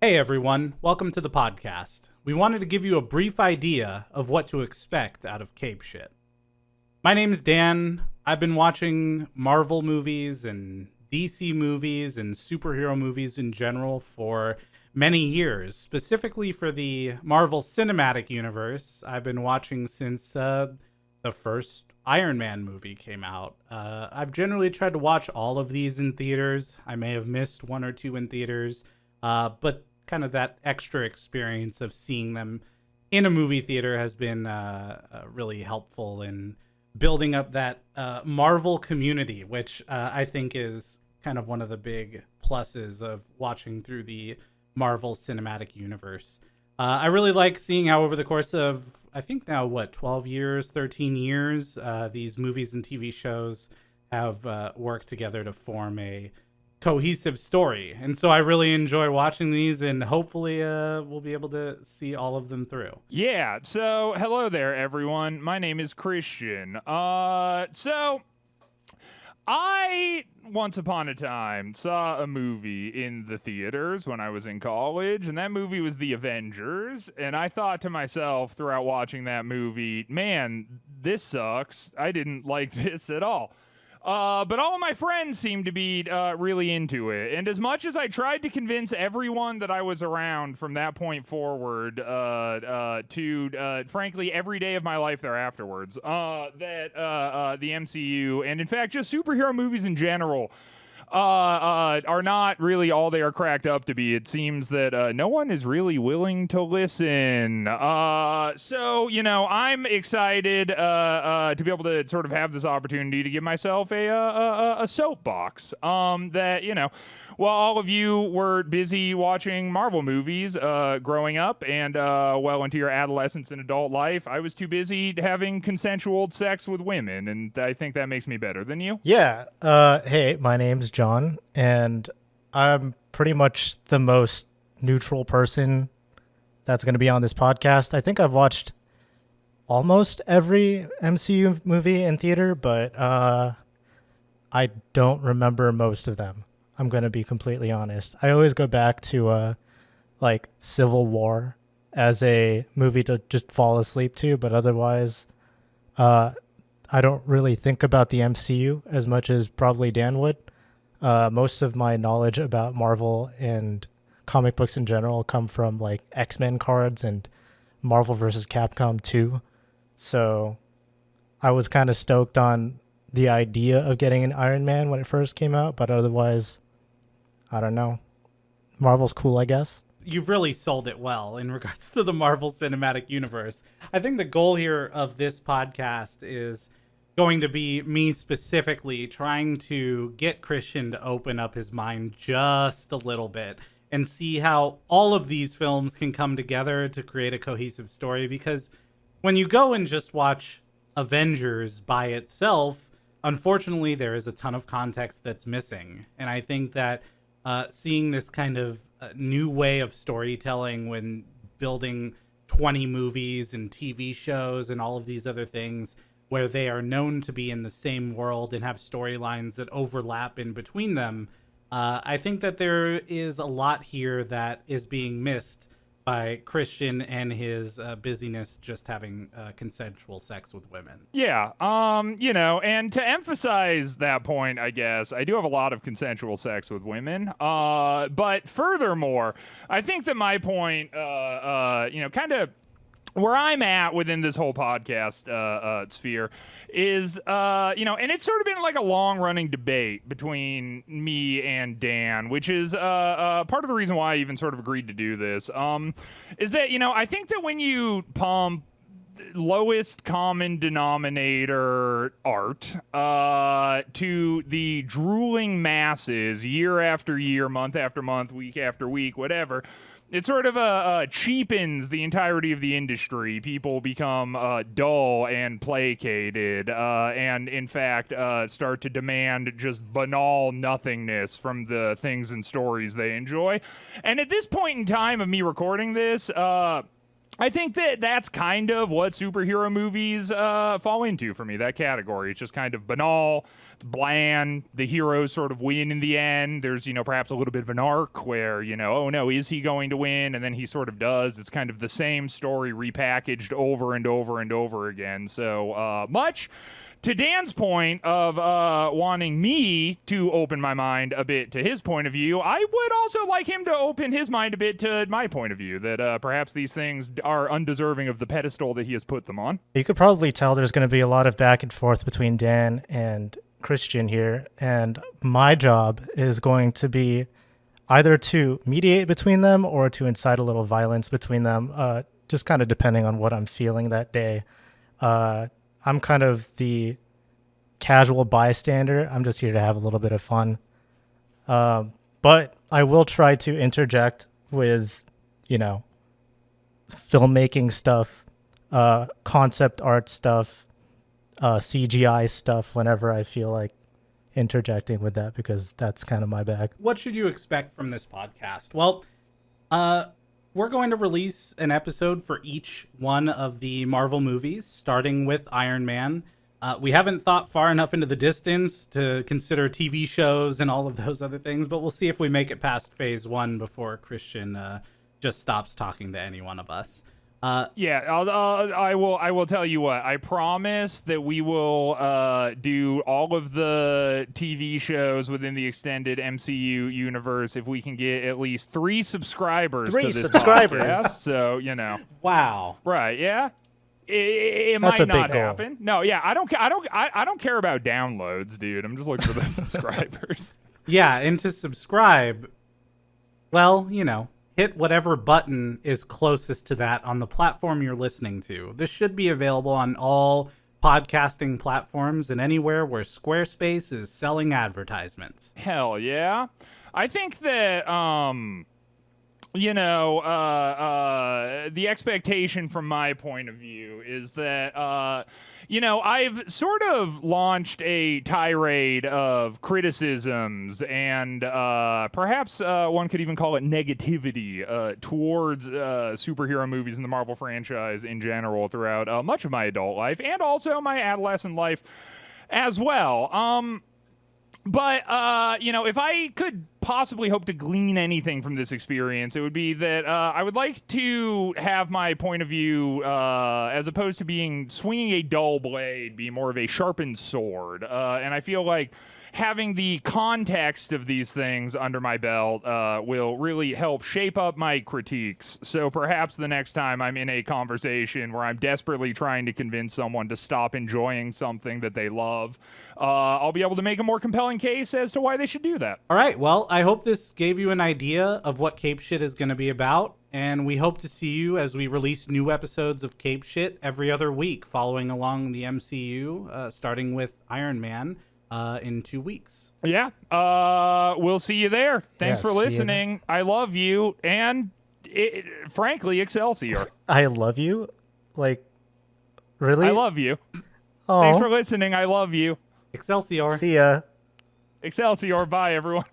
Hey everyone, welcome to the podcast. We wanted to give you a brief idea of what to expect out of Cape Shit. My name's Dan. I've been watching Marvel movies and DC movies and superhero movies in general for many years. Specifically for the Marvel Cinematic Universe, I've been watching since the first Iron Man movie came out. I've generally tried to watch all of these in theaters. I may have missed one or two in theaters, but kind of that extra experience of seeing them in a movie theater has been really helpful in building up that Marvel community, which I think is kind of one of the big pluses of watching through the Marvel Cinematic Universe. I really like seeing how over the course of, I think now, 12 years, 13 years, these movies and TV shows have worked together to form a cohesive story. And so I really enjoy watching these, and hopefully we'll be able to see all of them through. Yeah, so hello there, everyone. My name is Christian. So I, once upon a time, saw a movie in the theaters when I was in college, and that movie was The Avengers, and I thought to myself throughout watching that movie, man, this sucks. I didn't like this at all. But all of my friends seemed to be really into it. And as much as I tried to convince everyone that I was around from that point forward to, frankly, every day of my life thereafterwards, that the MCU, and in fact just superhero movies in general, are not really all they are cracked up to be. It seems that no one is really willing to listen. So, you know, I'm excited to be able to sort of have this opportunity to give myself a soapbox. That, you know, while all of you were busy watching Marvel movies growing up and well into your adolescence and adult life, I was too busy having consensual sex with women, and I think that makes me better than you. Yeah. Hey, my name's John, and I'm pretty much the most neutral person that's going to be on this podcast. I think I've watched almost every MCU movie in theater, but I don't remember most of them. I'm going to be completely honest. I always go back to like Civil War as a movie to just fall asleep to, but otherwise I don't really think about the MCU as much as probably Dan would. Most of my knowledge about Marvel and comic books in general come from like X-Men cards and Marvel vs. Capcom 2. So I was kind of stoked on the idea of getting an Iron Man when it first came out, but otherwise, I don't know. Marvel's cool, I guess. You've really sold it well in regards to the Marvel Cinematic Universe. I think the goal here of this podcast is going to be me specifically trying to get Christian to open up his mind just a little bit and see how all of these films can come together to create a cohesive story. Because when you go and just watch Avengers by itself, unfortunately, there is a ton of context that's missing. And I think that seeing this kind of new way of storytelling when building 20 movies and TV shows and all of these other things where they are known to be in the same world and have storylines that overlap in between them, I think that there is a lot here that is being missed by Christian and his busyness just having consensual sex with women. Yeah, you know, and to emphasize that point, I guess, I do have a lot of consensual sex with women. But furthermore, I think that my point, you know, kind of where I'm at within this whole podcast sphere is, you know, and it's sort of been like a long-running debate between me and Dan, which is part of the reason why I even sort of agreed to do this, is that, you know, I think that when you pump lowest common denominator art to the drooling masses year after year, month after month, week after week, whatever, it sort of cheapens the entirety of the industry. People become dull and placated, and in fact start to demand just banal nothingness from the things and stories they enjoy. And at this point in time of me recording this, I think that that's kind of what superhero movies fall into for me, that category. It's just kind of banal, it's bland, the heroes sort of win in the end. There's, perhaps a little bit of an arc where, oh no, is he going to win? And then he sort of does. It's kind of the same story repackaged over and over and over again. So much to Dan's point of wanting me to open my mind a bit to his point of view, I would also like him to open his mind a bit to my point of view, that perhaps these things are undeserving of the pedestal that he has put them on. You could probably tell there's going to be a lot of back and forth between Dan and Christian here, and my job is going to be either to mediate between them or to incite a little violence between them, just kind of depending on what I'm feeling that day. I'm kind of the casual bystander. I'm just here to have a little bit of fun. But I will try to interject with, filmmaking stuff, concept art stuff, CGI stuff whenever I feel like interjecting with that, because that's kind of my bag. What should you expect from this podcast? Well, we're going to release an episode for each one of the Marvel movies, starting with Iron Man. We haven't thought far enough into the distance to consider TV shows and all of those other things, but we'll see if we make it past phase 1 before Christian just stops talking to any one of us. I will tell you what. I promise that we will do all of the TV shows within the extended MCU universe if we can get at least 3 subscribers. Three to this subscribers. podcast. So Wow. right? Yeah. It That's might a big not goal. happen. No, yeah, I don't care about downloads, dude. I'm just looking for the subscribers. Yeah, and to subscribe, well, hit whatever button is closest to that on the platform you're listening to. This should be available on all podcasting platforms and anywhere where Squarespace is selling advertisements. Hell yeah. I think that the expectation from my point of view is that I've sort of launched a tirade of criticisms and perhaps one could even call it negativity towards superhero movies in the Marvel franchise in general throughout much of my adult life and also my adolescent life as well. But if I could possibly hope to glean anything from this experience, it would be that I would like to have my point of view, as opposed to being swinging a dull blade, be more of a sharpened sword. And I feel like having the context of these things under my belt will really help shape up my critiques. So perhaps the next time I'm in a conversation where I'm desperately trying to convince someone to stop enjoying something that they love, I'll be able to make a more compelling case as to why they should do that. All right, well, I hope this gave you an idea of what Cape Shit is going to be about, and we hope to see you as we release new episodes of Cape Shit every other week, following along the MCU, starting with Iron Man in 2 weeks. Yeah, we'll see you there. Thanks for see you listening. I love you, and frankly, Excelsior. I love you? Like, really? I love you. Oh, Thanks for listening. I love you. Excelsior. see ya. Excelsior. Bye, everyone.